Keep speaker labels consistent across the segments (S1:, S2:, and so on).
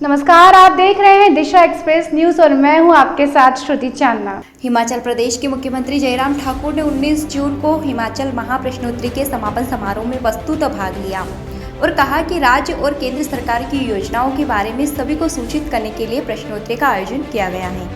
S1: नमस्कार, आप देख रहे हैं दिशा एक्सप्रेस न्यूज और मैं हूं आपके साथ श्रुति चांदना।
S2: हिमाचल प्रदेश के मुख्यमंत्री जयराम ठाकुर ने 19 जून को हिमाचल महाप्रश्नोत्तरी के समापन समारोह में वस्तुतः भाग लिया और कहा कि राज्य और केंद्र सरकार की योजनाओं के बारे में सभी को सूचित करने के लिए प्रश्नोत्तरी का आयोजन किया गया है।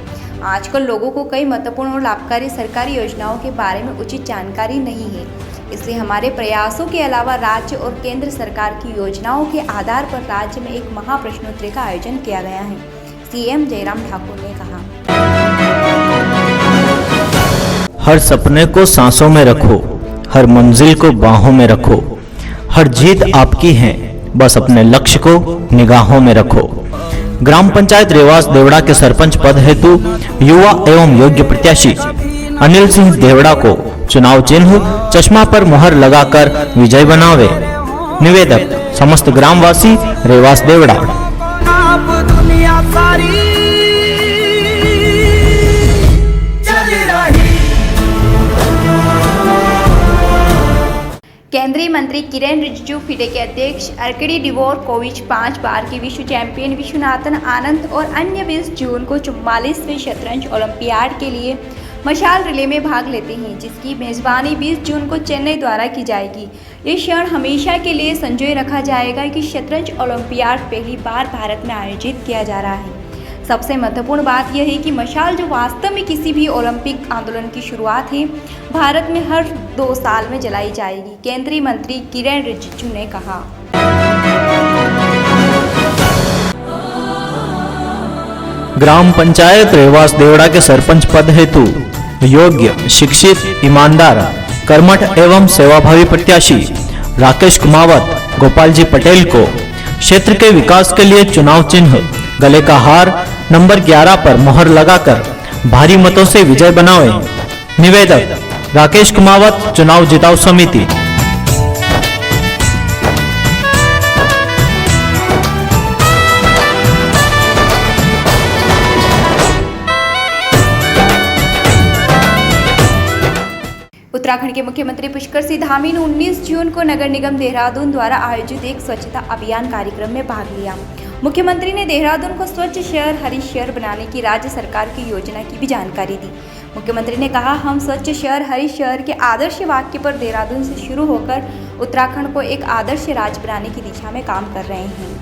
S2: आजकल लोगों को कई महत्वपूर्ण और लाभकारी सरकारी योजनाओं के बारे में उचित जानकारी नहीं है, इसलिए हमारे प्रयासों के अलावा राज्य और केंद्र सरकार की योजनाओं के आधार पर राज्य में एक महाप्रश्नोत्तरी का आयोजन किया गया है, सीएम जयराम ठाकुर ने कहा।
S3: हर सपने को सांसों में रखो, हर मंजिल को बाहों में रखो, हर जीत आपकी है, बस अपने लक्ष्य को निगाहों में रखो। ग्राम पंचायत रेवास देवड़ा के सरपंच पद हेतु युवा एवं योग्य प्रत्याशी अनिल सिंह देवड़ा को चुनाव चिन्ह चश्मा पर मुहर लगाकर विजय बनावे। निवेदक समस्त ग्रामवासी रेवास देवड़ा।
S2: केंद्रीय मंत्री किरेन रिजिजू, फिडे के अध्यक्ष अर्कडी डिवोरकोविच, 5 बार की विश्व चैंपियन विश्वनाथन आनंद और अन्य 20 जून को 44वें शतरंज ओलंपियाड के लिए मशाल रिले में भाग लेते हैं, जिसकी मेजबानी 20 जून को चेन्नई द्वारा की जाएगी। ये क्षण हमेशा के लिए संजोए रखा जाएगा कि शतरंज ओलंपियाड पहली बार भारत में आयोजित किया जा रहा है। सबसे महत्वपूर्ण बात यह है कि मशाल, जो वास्तव में किसी भी ओलंपिक आंदोलन की शुरुआत है, भारत में हर 2 साल में जलाई जाएगी, केंद्रीय मंत्री किरेन रिजिजू ने कहा।
S3: ग्राम पंचायत रेवास देवड़ा के सरपंच पद हेतु योग्य, शिक्षित, ईमानदार, कर्मठ एवं सेवाभावी प्रत्याशी राकेश कुमावत गोपाल जी पटेल को क्षेत्र के विकास के लिए चुनाव चिन्ह गले का हार नंबर 11 पर मुहर लगाकर भारी मतों से विजय बनावे। निवेदक राकेश कुमावत, चुनाव जिताऊ समिति।
S2: उत्तराखंड के मुख्यमंत्री पुष्कर सिंह धामी ने 19 जून को नगर निगम देहरादून द्वारा आयोजित एक स्वच्छता अभियान कार्यक्रम में भाग लिया। मुख्यमंत्री ने देहरादून को स्वच्छ शहर, हरित शहर बनाने की राज्य सरकार की योजना की भी जानकारी दी। मुख्यमंत्री ने कहा, हम स्वच्छ शहर, हरित शहर के आदर्श वाक्य पर देहरादून से शुरू होकर उत्तराखंड को एक आदर्श राज्य बनाने की दिशा में काम कर रहे हैं।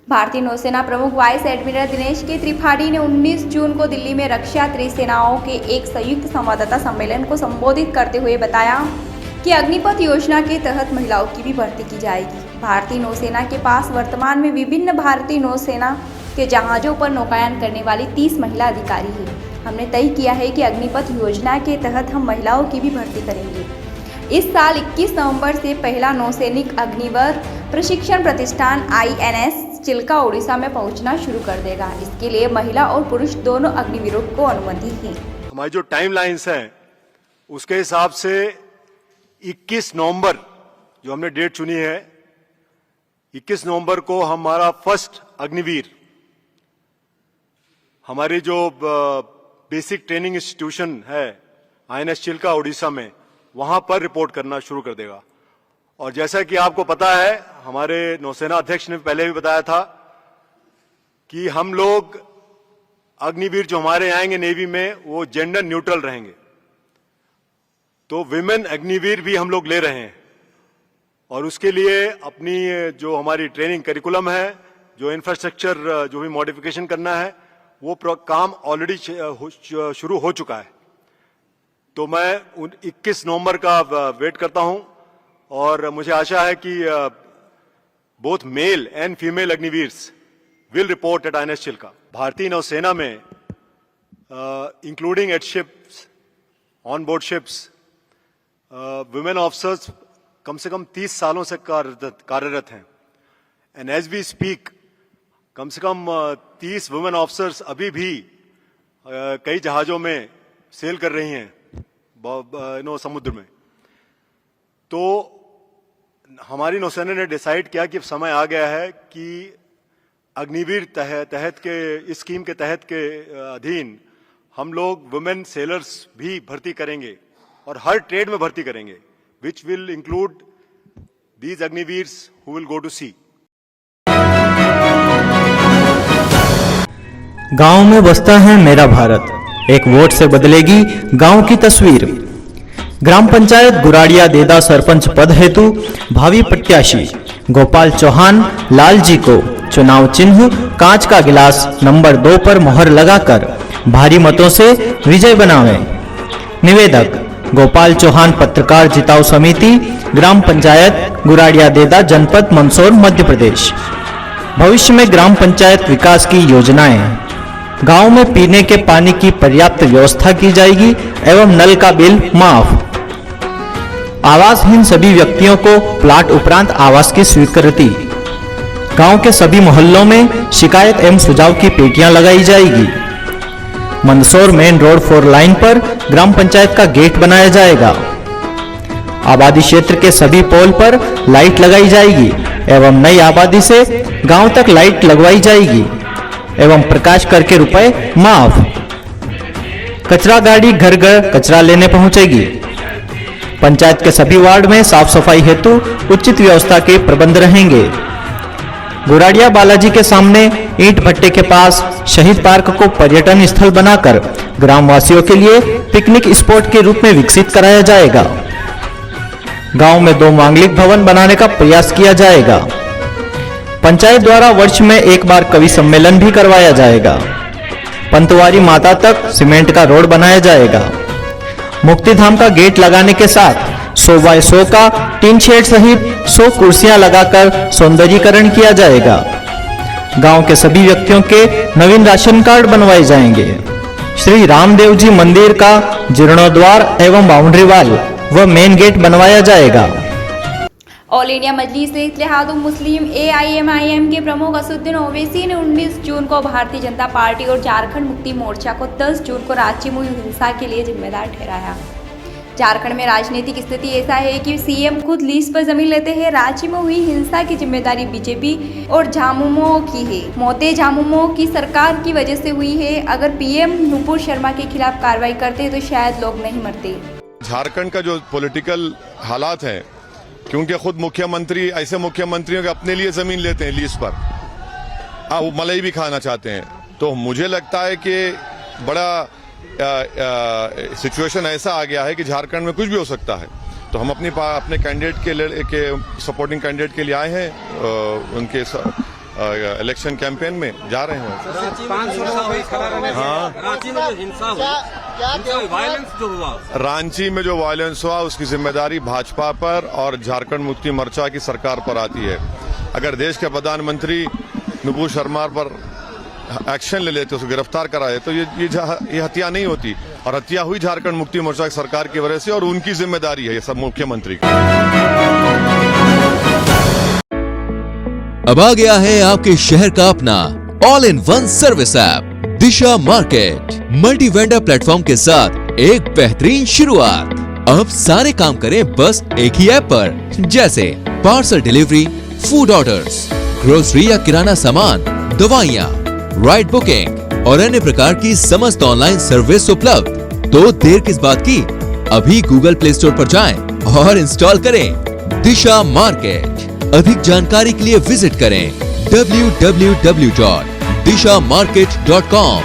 S2: भारतीय नौसेना प्रमुख वाइस एडमिरल दिनेश के त्रिपाठी ने 19 जून को दिल्ली में रक्षा त्रिसेनाओं के एक संयुक्त संवाददाता सम्मेलन को संबोधित करते हुए बताया कि अग्निपथ योजना के तहत महिलाओं की भी भर्ती की जाएगी। भारतीय नौसेना के पास वर्तमान में विभिन्न भारतीय नौसेना के जहाज़ों पर नौकायन करने वाली 30 महिला अधिकारी हैं। हमने तय किया है कि अग्निपथ योजना के तहत हम महिलाओं की भी भर्ती करेंगे। इस साल 21 नवंबर से पहला नौसैनिक अग्निवीर प्रशिक्षण प्रतिष्ठान INS चिल्का उड़ीसा में पहुंचना शुरू कर देगा। इसके लिए महिला और पुरुष दोनों अग्निवीरों को अनुमति है।
S4: हमारी जो टाइम लाइन्स हैं उसके हिसाब से 21 नवंबर जो हमने डेट चुनी है, 21 नवंबर को हमारा फर्स्ट अग्निवीर हमारी जो बेसिक ट्रेनिंग इंस्टीट्यूशन है INS चिल्का उड़ीसा में, वहां पर रिपोर्ट करना शुरू कर देगा। और जैसा कि आपको पता है, हमारे नौसेना अध्यक्ष ने पहले भी बताया था कि हम लोग अग्निवीर जो हमारे आएंगे नेवी में, वो जेंडर न्यूट्रल रहेंगे। तो विमेन अग्निवीर भी हम लोग ले रहे हैं और उसके लिए अपनी जो हमारी ट्रेनिंग करिकुलम है, जो इंफ्रास्ट्रक्चर जो भी मॉडिफिकेशन करना है, वो काम ऑलरेडी शुरू हो चुका है। तो मैं 21 नवंबर का वेट करता हूं और मुझे आशा है कि both male and female Agniveers will report at INS Chilka. भारतीय नौसेना में including at ships, on board ships, women officers कम से कम 30 सालों से कार्यरत हैं। एंड एज वी स्पीक कम से कम 30 वुमेन ऑफिसर्स अभी भी कई जहाजों में सेल कर रही हैं समुद्र में। तो हमारी नौसेना ने डिसाइड किया कि अब समय आ गया है कि अग्निवीर तहत के इस स्कीम के तहत के अधीन हम लोग वुमेन सेलर्स भी भर्ती करेंगे और हर ट्रेड में भर्ती करेंगे, which will include these Agniveers who will go to sea.
S3: गांव में बसता है मेरा भारत, एक वोट से बदलेगी गांव की तस्वीर। ग्राम पंचायत गुराड़िया देदा सरपंच पद हेतु भावी प्रत्याशी गोपाल चौहान लाल जी को चुनाव चिन्ह कांच का गिलास नंबर 2 पर मोहर लगाकर भारी मतों से विजय बनावें। निवेदक गोपाल चौहान, पत्रकार जिताऊ समिति, ग्राम पंचायत गुराड़िया देदा, जनपद मंदसौर, मध्य प्रदेश। भविष्य में ग्राम पंचायत विकास की योजनाएं, गांव में पीने के पानी की पर्याप्त व्यवस्था की जाएगी एवं नल का बिल माफ। आवासहीन सभी व्यक्तियों को प्लाट उपरांत आवास की स्वीकृति। गांव के सभी मोहल्लों में शिकायत एवं सुझाव की पेटियां लगाई जाएगी। मंदसौर मेन रोड 4 लाइन पर ग्राम पंचायत का गेट बनाया जाएगा। आबादी क्षेत्र के सभी पोल पर लाइट लगाई जाएगी एवं नई आबादी से गांव तक लाइट लगवाई जाएगी एवं प्रकाश कर के रुपए माफ। कचरा गाड़ी घर घर कचरा लेने पहुंचेगी। पंचायत के सभी वार्ड में साफ सफाई हेतु उचित व्यवस्था के प्रबंध रहेंगे। गुराड़िया बालाजी के सामने ईंट भट्टे के पास शहीद पार्क को पर्यटन स्थल बनाकर ग्रामवासियों के लिए पिकनिक स्पॉट के रूप में विकसित कराया जाएगा। गांव में 2 मांगलिक भवन बनाने का प्रयास किया जाएगा। पंचायत द्वारा वर्ष में 1 बार कवि सम्मेलन भी करवाया जाएगा। पंतवारी माता तक सीमेंट का रोड बनाया जाएगा। मुक्तिधाम का गेट लगाने के साथ 100 बाय 100 का टीन शेड सहित 100 कुर्सियां लगाकर सौंदर्यीकरण किया जाएगा। गांव के सभी व्यक्तियों के नवीन राशन कार्ड बनवाए जाएंगे। श्री रामदेव जी मंदिर का जीर्णोद्वार एवं बाउंड्री वाल व मेन गेट बनवाया जाएगा।
S2: ऑल इंडिया मजलिस इत्तेहादुल मुस्लिम AIMIM के प्रमुख असदुद्दीन ओवैसी ने 19 जून को भारतीय जनता पार्टी और झारखंड मुक्ति मोर्चा को 10 जून को रांची में हुई हिंसा के लिए जिम्मेदार ठहराया। झारखंड में राजनीतिक स्थिति ऐसा है कि सीएम खुद लीज पर जमीन लेते हैं। रांची में हुई हिंसा की जिम्मेदारी बीजेपी और झामुमो की है। मौतें झामुमो की सरकार की वजह से हुई है। अगर पीएम नुपुर शर्मा के खिलाफ कार्रवाई करते तो शायद लोग नहीं मरते।
S5: झारखंड का जो पॉलिटिकल हालात है, क्योंकि खुद मुख्यमंत्री ऐसे मुख्यमंत्रियों के अपने लिए जमीन लेते हैं लीज पर, वो मलाई भी खाना चाहते हैं, तो मुझे लगता है कि बड़ा सिचुएशन ऐसा आ गया है कि झारखंड में कुछ भी हो सकता है। तो हम अपने कैंडिडेट के सपोर्टिंग कैंडिडेट के लिए आए हैं, उनके इलेक्शन कैंपेन में जा रहे हैं। हाँ, रांची में जो हिंसा हुई, वायलेंस जो हुआ, रांची में जो वायलेंस हुआ उसकी जिम्मेदारी भाजपा पर और झारखंड मुक्ति मोर्चा की सरकार पर आती है। अगर देश के प्रधानमंत्री नुपुर शर्मा पर एक्शन ले लेते, उसको गिरफ्तार कराए, तो ये हत्या नहीं होती, और हत्या हुई झारखंड मुक्ति मोर्चा की सरकार की वजह से, और उनकी जिम्मेदारी है ये सब मुख्यमंत्री की।
S6: अब आ गया है आपके शहर का अपना all in one service app Disha market. Multi vendor platform के साथ एक बेहतरीन शुरुआत। अब सारे काम करें बस एक ही ऐप पर, जैसे parcel delivery, food orders, grocery या किराना सामान, दवाइयाँ, राइड बुकिंग और अन्य प्रकार की समस्त ऑनलाइन सर्विस उपलब्ध। तो देर किस बात की, अभी गूगल प्ले स्टोर पर जाएं और इंस्टॉल करें दिशा मार्केट। अधिक जानकारी के लिए विजिट करें www.dishamarket.com।